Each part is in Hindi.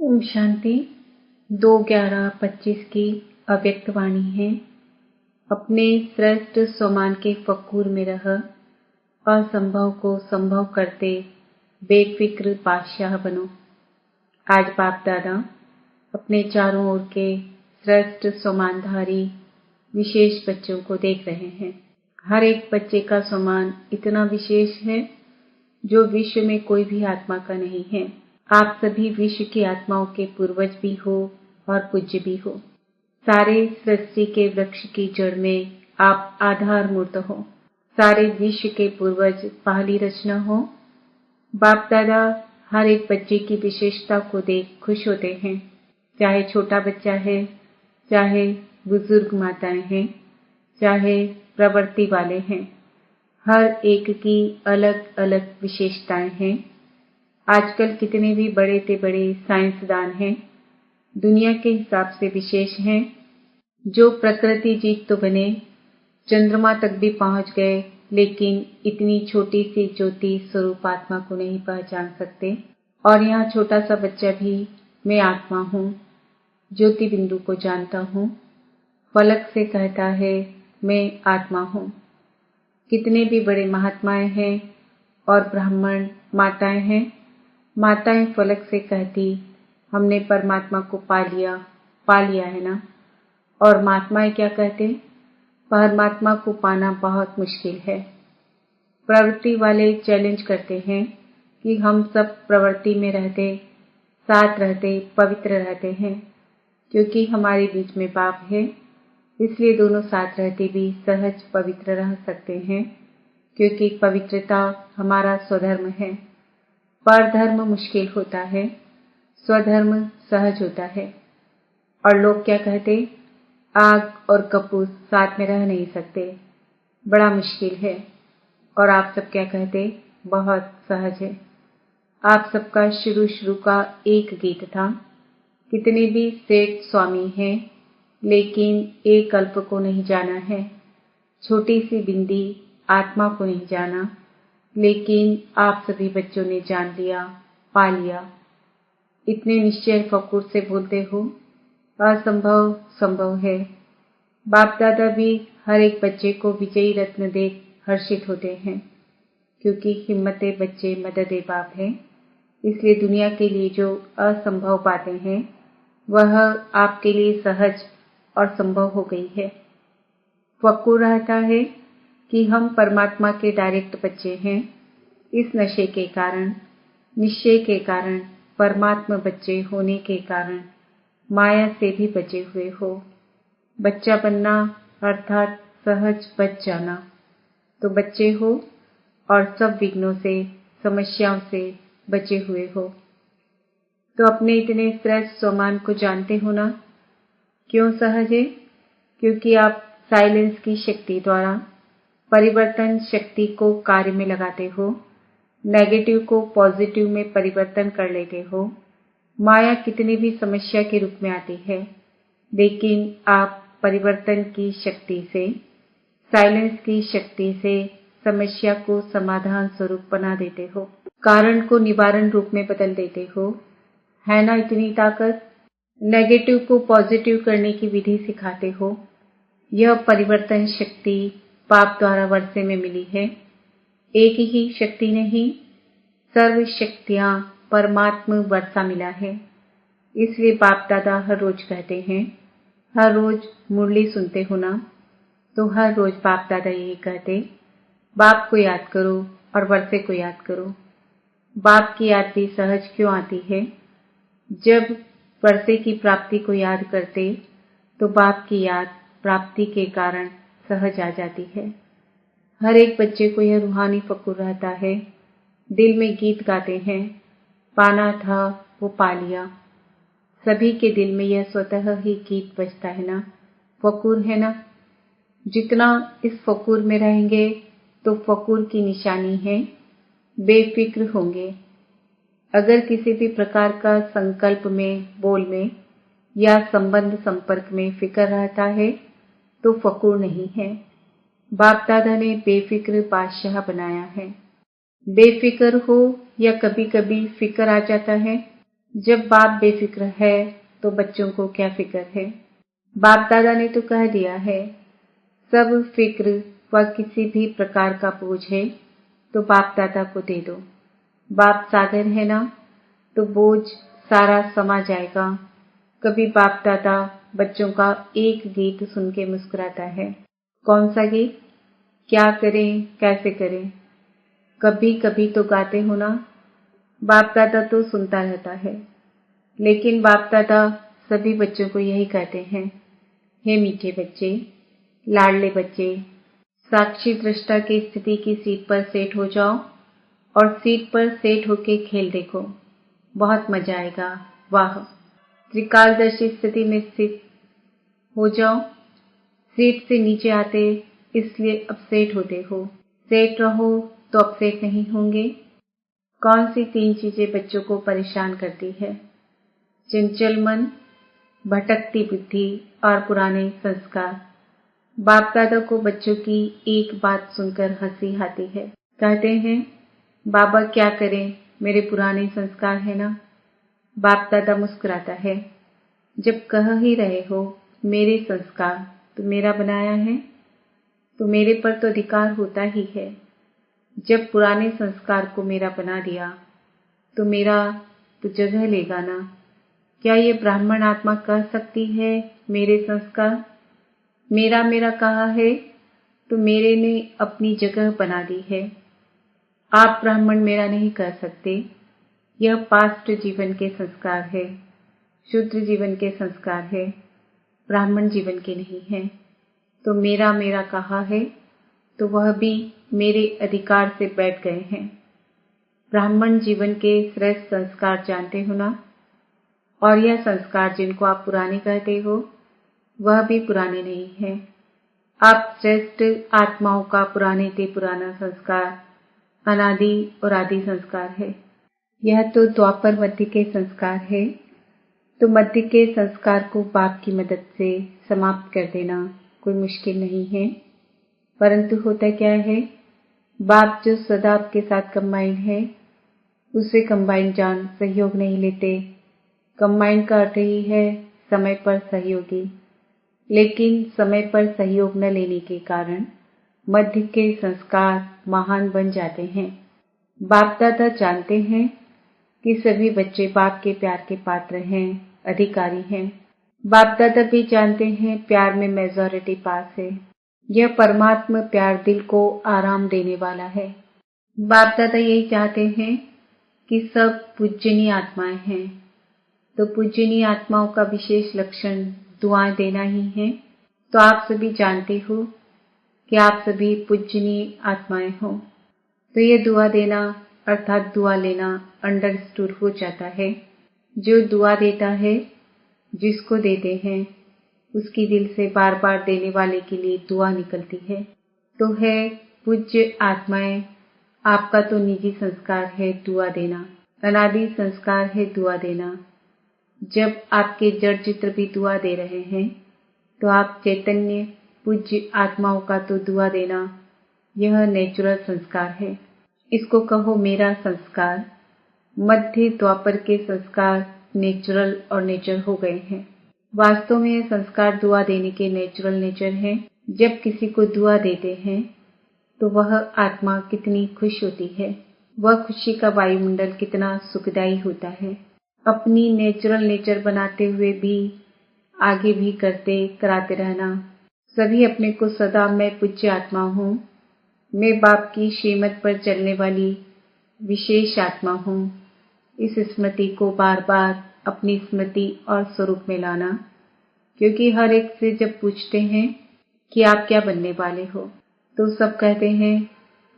ओम शांति 2/11/25 की अव्यक्त वाणी है। अपने श्रेष्ठ स्वमान के फक्कूर में रह असंभव को संभव करते बेफिक्र बादशाह बनो। आज बाप दादा अपने चारों ओर के श्रेष्ठ स्वमानधारी विशेष बच्चों को देख रहे हैं। हर एक बच्चे का स्वमान इतना विशेष है जो विश्व में कोई भी आत्मा का नहीं है। आप सभी विश्व की आत्माओं के पूर्वज भी हो और पूज्य भी हो। सारे सृष्टि के वृक्ष की जड़ में आप आधार मूर्त हो। सारे विश्व के पूर्वज पहली रचना हो। बाप दादा हर एक बच्चे की विशेषता को देख खुश होते हैं, चाहे छोटा बच्चा है, चाहे बुजुर्ग माताएं हैं, चाहे प्रवृत्ति वाले हैं। हर एक की अलग अलग विशेषताएं हैं। आजकल कितने भी बड़े से बड़े साइंसदान हैं, दुनिया के हिसाब से विशेष हैं। जो प्रकृति जीत तो बने, चंद्रमा तक भी पहुंच गए, लेकिन इतनी छोटी सी ज्योति स्वरूप आत्मा को नहीं पहचान सकते। और यहाँ छोटा सा बच्चा भी मैं आत्मा हूँ, ज्योति बिंदु को जानता हूँ, फलक से कहता है मैं आत्मा हूँ। कितने भी बड़े महात्माएं हैं और ब्राह्मण माताएं हैं। माताएं फलक से कहती हमने परमात्मा को पा लिया है ना। और महात्माएं क्या कहते, परमात्मा को पाना बहुत मुश्किल है। प्रवृत्ति वाले चैलेंज करते हैं कि हम सब प्रवृत्ति में रहते, साथ रहते, पवित्र रहते हैं। क्योंकि हमारे बीच में बाप है, इसलिए दोनों साथ रहते भी सहज पवित्र रह सकते हैं। क्योंकि पवित्रता हमारा स्वधर्म है। परधर्म मुश्किल होता है, स्वधर्म सहज होता है। और लोग क्या कहते, आग और कपूस साथ में रह नहीं सकते, बड़ा मुश्किल है। और आप सब क्या कहते, बहुत सहज है। आप सबका शुरू का एक गीत था, कितने भी सेठ स्वामी हैं, लेकिन एक अल्प को नहीं जाना है। छोटी सी बिंदी आत्मा को नहीं जाना, लेकिन आप सभी बच्चों ने जान लिया, पा लिया। इतने निश्चय फकूर से बोलते हो, असंभव संभव है। बाप दादा भी हर एक बच्चे को विजयी रत्न देख हर्षित होते हैं। क्योंकि हिम्मते बच्चे मददे बाप है, इसलिए दुनिया के लिए जो असंभव बातें हैं वह आपके लिए सहज और संभव हो गई है। फकूर रहता है कि हम परमात्मा के डायरेक्ट बच्चे हैं। इस नशे के कारण, निश्चय के कारण, परमात्मा बच्चे होने के कारण माया से भी बचे हुए हो। बच्चा बनना अर्थात सहज बच जाना। तो बच्चे हो और सब विघ्नों से, समस्याओं से बचे हुए हो। तो अपने इतने श्रेष्ठ स्वमान को जानते हो ना। क्यों सहज है? क्योंकि आप साइलेंस की शक्ति द्वारा परिवर्तन शक्ति को कार्य में लगाते हो। नेगेटिव को पॉजिटिव में परिवर्तन कर लेते हो। माया कितनी भी समस्या के रूप में आती है, लेकिन आप परिवर्तन की शक्ति से, साइलेंस की शक्ति से समस्या को समाधान स्वरूप बना देते हो। कारण को निवारण रूप में बदल देते हो। है ना इतनी ताकत? नेगेटिव को पॉजिटिव करने की विधि सिखाते हो। यह परिवर्तन शक्ति बाप द्वारा वर्षे में मिली है। एक ही शक्ति नहीं, सर्व शक्तियां परमात्मा वर्षा मिला है। इसलिए बाप दादा हर रोज कहते हैं, हर रोज मुरली सुनते हो ना, तो हर रोज बाप दादा यही कहते, बाप को याद करो और वर्षे को याद करो। बाप की याद भी सहज क्यों आती है? जब वर्षे की प्राप्ति को याद करते तो बाप की याद प्राप्ति के कारण सहज आ जाती है। हर एक बच्चे को यह रूहानी फकूर रहता है। दिल में गीत गाते हैं, पाना था वो पा लिया। सभी के दिल में यह स्वतः ही गीत बजता है ना, फकूर है ना। जितना इस फकूर में रहेंगे तो फकूर की निशानी है, बेफिक्र होंगे। अगर किसी भी प्रकार का संकल्प में, बोल में या संबंध संपर्क में फिक्र रहता है तो फकूर नहीं है। बाप दादा ने बेफिक्र बादशाह बनाया है। बेफिक्र हो या कभी कभी फिक्र आ जाता है, जब बाप बेफिक्र है तो बच्चों को क्या फिक्र है। बाप दादा ने तो कह दिया है, सब फिक्र व किसी भी प्रकार का बोझ है तो बाप दादा को दे दो। बाप सागर है ना, तो बोझ सारा समा जाएगा। कभी बाप दादा बच्चों का एक गीत सुन के मुस्कुराता है। कौन सा गीत? क्या करें कैसे करें, कभी कभी तो गाते हो ना। बाप दादा तो सुनता रहता है, लेकिन बाप दादा सभी बच्चों को यही कहते हैं, हे मीठे बच्चे, लाडले बच्चे, साक्षी दृष्टा की स्थिति की सीट पर सेट हो जाओ और सीट पर सेट होके खेल देखो, बहुत मजा आएगा। वाह! त्रिकालदर्शी स्थिति में स्थित हो जाओ। सीट से नीचे आते इसलिए अपसेट होते हो, सेट रहो तो अपसेट नहीं होंगे। कौन सी 3 चीजें बच्चों को परेशान करती है? चंचल मन, भटकती बुद्धि और पुराने संस्कार। बाप दादा को बच्चों की एक बात सुनकर हंसी आती है। कहते हैं, बाबा क्या करें, मेरे पुराने संस्कार है ना। बाप दादा मुस्कुराता है, जब कह ही रहे हो मेरे संस्कार, तो मेरा बनाया है, तो मेरे पर तो अधिकार होता ही है। जब पुराने संस्कार को मेरा बना दिया तो मेरा तो जगह लेगा ना। क्या ये ब्राह्मण आत्मा कह सकती है मेरे संस्कार? मेरा मेरा कहा है तो मेरे ने अपनी जगह बना दी है। आप ब्राह्मण मेरा नहीं कह सकते। यह पास्ट जीवन के संस्कार है, शूद्र जीवन के संस्कार है, ब्राह्मण जीवन के नहीं है। तो मेरा मेरा कहा है तो वह भी मेरे अधिकार से बैठ गए हैं। ब्राह्मण जीवन के श्रेष्ठ संस्कार जानते हो ना, और यह संस्कार जिनको आप पुराने कहते हो वह भी पुराने नहीं है। आप श्रेष्ठ आत्माओं का पुराने ते पुराना संस्कार अनादि और आदि संस्कार है। यह तो द्वापर मध्य के संस्कार है, तो मध्य के संस्कार को बाप की मदद से समाप्त कर देना कोई मुश्किल नहीं है। परंतु होता क्या है, बाप जो सदा आपके साथ कंबाइंड है, उससे कंबाइंड जान सहयोग नहीं लेते। कंबाइंड का अर्थ ही है समय पर सहयोगी, लेकिन समय पर सहयोग न लेने के कारण मध्य के संस्कार महान बन जाते हैं। बाप दादा जानते हैं कि सभी बच्चे बाप के प्यार के पात्र हैं, अधिकारी हैं। बाप दादा भी जानते हैं प्यार में मेजॉरिटी पास है। यह परमात्मा प्यार दिल को आराम देने वाला है। बाप दादा यही चाहते हैं कि सब पूजनीय आत्माएं हैं, तो पूजनीय आत्माओं का विशेष लक्षण दुआएं देना ही है। तो आप सभी जानते हो कि आप सभी पूजनीय आत्माएं हो, तो ये दुआ देना अर्थात दुआ लेना अंडरस्टूड हो जाता है। जो दुआ देता है, जिसको देते हैं, उसकी दिल से बार बार देने वाले के लिए दुआ निकलती है। तो है पूज्य आत्माएं, आपका तो निजी संस्कार है दुआ देना, अनादि संस्कार है दुआ देना। जब आपके जड़ चित्र भी दुआ दे रहे हैं, तो आप चैतन्य पूज्य आत्माओं का तो दुआ देना, यह नेचुरल संस्कार है। इसको कहो मेरा संस्कार। मध्य द्वापर के संस्कार नेचुरल और नेचर हो गए हैं। वास्तव में यह संस्कार दुआ देने के नेचुरल नेचर है। जब किसी को दुआ देते हैं तो वह आत्मा कितनी खुश होती है, वह खुशी का वायुमंडल कितना सुखदायी होता है। अपनी नेचुरल नेचर बनाते हुए भी आगे भी करते कराते रहना। सभी अपने को सदा मैं पूज्य आत्मा हूँ, मैं बाप की श्रीमत पर चलने वाली विशेष आत्मा हूँ, इस स्मृति को बार बार अपनी स्मृति और स्वरूप में लाना। क्योंकि हर एक से जब पूछते हैं कि आप क्या बनने वाले हो, तो सब कहते हैं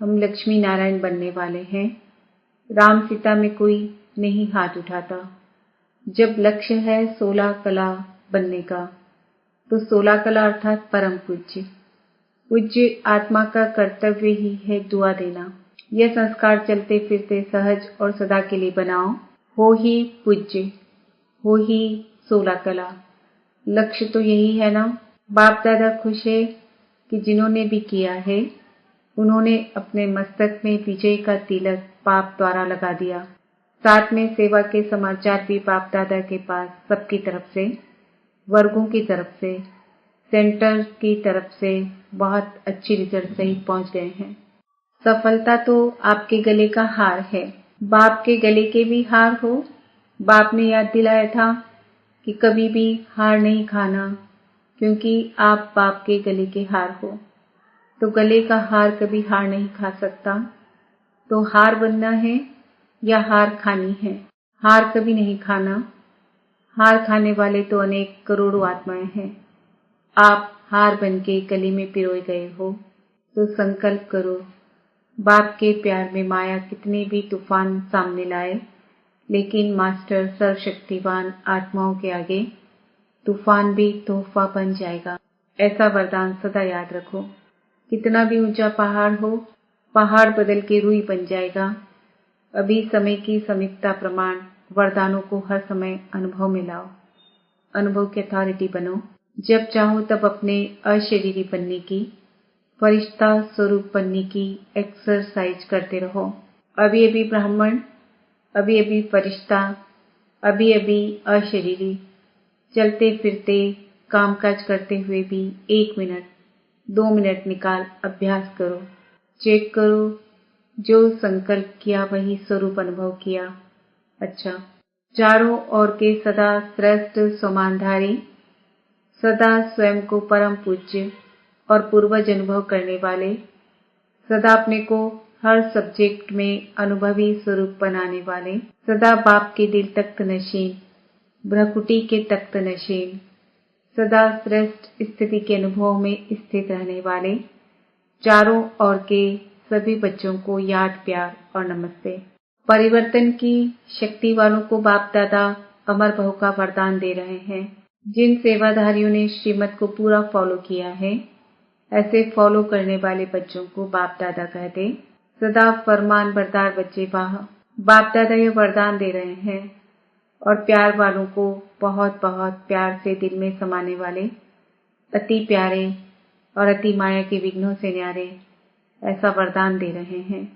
हम लक्ष्मी नारायण बनने वाले हैं। राम सीता में कोई नहीं हाथ उठाता। जब लक्ष्य है 16 कला बनने का, तो 16 कला अर्थात परम पूज्य। पूज्य आत्मा का कर्तव्य ही है दुआ देना। यह संस्कार चलते फिरते सहज और सदा के लिए बनाओ। हो ही पूज्य, हो ही 16 कला। लक्ष्य तो यही है ना। बाप दादा खुश है कि जिन्होंने भी किया है, उन्होंने अपने मस्तक में विजय का तिलक पाप द्वारा लगा दिया। साथ में सेवा के समाचार भी बाप दादा के पास सबकी तरफ से, वर्गों की तरफ से, सेंटर की तरफ से बहुत अच्छी रिजल्ट सहित पहुंच गए हैं। सफलता तो आपके गले का हार है। बाप के गले के भी हार हो। बाप ने याद दिलाया था कि कभी भी हार नहीं खाना, क्योंकि आप बाप के गले के हार हो। तो गले का हार कभी हार नहीं खा सकता। तो हार बनना है या हार खानी है? हार कभी नहीं खाना। हार खाने वाले तो अनेक करोड़ों आत्माएं हैं। आप हार बन के गले में पिरोए गए हो। तो संकल्प करो, बाप के प्यार में माया कितने भी तूफान सामने लाए, लेकिन मास्टर सर्वशक्तिवान आत्माओं के आगे तूफान भी तोहफा बन जाएगा। ऐसा वरदान सदा याद रखो। कितना भी ऊंचा पहाड़ हो, पहाड़ बदल के रूई बन जाएगा। अभी समय की समीपता प्रमाण वरदानों को हर समय अनुभव में लाओ। अनुभव की अथॉरिटी बनो। जब चाहो तब अपने अशरीरी बनने की, फरिश्ता स्वरूप बनने की एक्सरसाइज करते रहो। अभी अभी ब्राह्मण, अभी अभी फरिश्ता, अभी अभी अशरीरी। चलते फिरते कामकाज करते हुए भी 1 मिनट 2 मिनट निकाल अभ्यास करो। चेक करो, जो संकल्प किया वही स्वरूप अनुभव किया। अच्छा, चारों ओर के सदा श्रेष्ठ समानधारी, सदा स्वयं को परम पूज्य और पूर्वज अनुभव करने वाले, सदा अपने को हर सब्जेक्ट में अनुभवी स्वरूप बनाने वाले, सदा बाप के दिल तख्त नशीन, भ्रकुटी के तख्त नशीन, सदा श्रेष्ठ स्थिति के अनुभव में स्थित रहने वाले, चारों ओर के सभी बच्चों को याद, प्यार और नमस्ते। परिवर्तन की शक्ति वालों को बाप दादा अमर बहु का वरदान दे रहे हैं। जिन सेवाधारियों ने श्रीमत को पूरा फॉलो किया है, ऐसे फॉलो करने वाले बच्चों को बाप दादा कहते। सदा फरमान बरदार बच्चे बाप दादा यह वरदान दे रहे हैं। और प्यार वालों को बहुत बहुत प्यार से दिल में समाने वाले, अति प्यारे और अति माया के विघ्नों से न्यारे, ऐसा वरदान दे रहे हैं।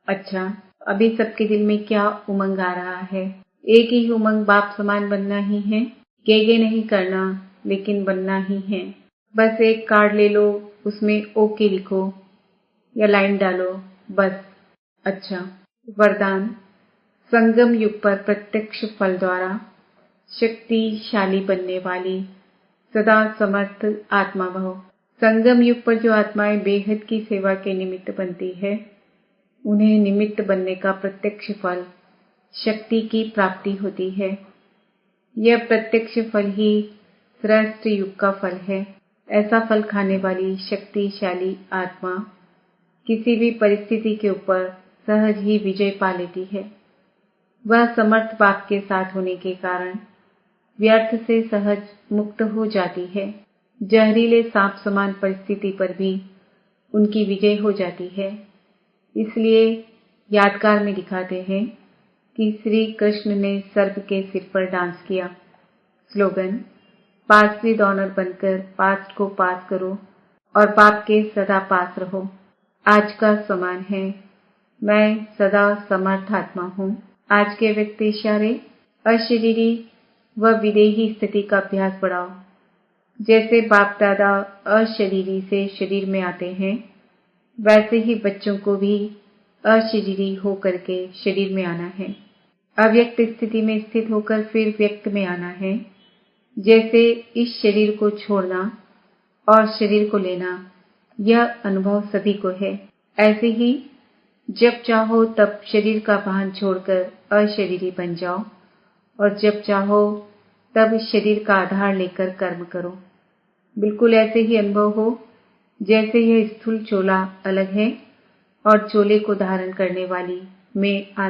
अच्छा, अभी सबके दिल में क्या उमंग आ रहा है? एक ही उमंग, बाप समान बनना ही है। गेगे नहीं करना, लेकिन बनना ही है। बस एक कार्ड ले लो, उसमें ओके लिखो या लाइन डालो, बस। अच्छा, वरदान। संगम युग पर प्रत्यक्ष फल द्वारा शक्तिशाली बनने वाली सदा समर्थ आत्मा भव। संगम युग पर जो आत्माएं बेहद की सेवा के निमित्त बनती है, उन्हें निमित्त बनने का प्रत्यक्ष फल शक्ति की प्राप्ति होती है। यह प्रत्यक्ष फल ही श्रेष्ठ युग का फल है। ऐसा फल खाने वाली शक्तिशाली आत्मा किसी भी परिस्थिति के ऊपर सहज ही विजय पा लेती है। वह समर्थ बाप के साथ होने के कारण व्यर्थ से सहज मुक्त हो जाती है। जहरीले सांप समान परिस्थिति पर भी उनकी विजय हो जाती है। इसलिए यादगार में दिखाते हैं कि श्री कृष्ण ने सर्प के सिर पर डांस किया। स्लोगन, पास विद ऑनर बनकर पास्ट को पास करो और बाप के सदा पास रहो। आज का समान है, मैं सदा समर्थ आत्मा हूँ। आज के व्यक्ति इशारे अशरीरी व विदेही स्थिति का अभ्यास बढ़ाओ। जैसे बाप दादा अशरीरी से शरीर में आते हैं, वैसे ही बच्चों को भी अशरीरी होकर के शरीर में आना है। अव्यक्त स्थिति में स्थित होकर फिर व्यक्त में आना है। जैसे इस शरीर को छोड़ना और शरीर को लेना, यह अनुभव सभी को है। ऐसे ही जब चाहो तब शरीर का भान छोड़कर अशरीरी बन जाओ और जब चाहो तब शरीर का आधार लेकर कर्म करो। बिल्कुल ऐसे ही अनुभव हो जैसे यह स्थूल चोला अलग है और चोले को धारण करने वाली मैं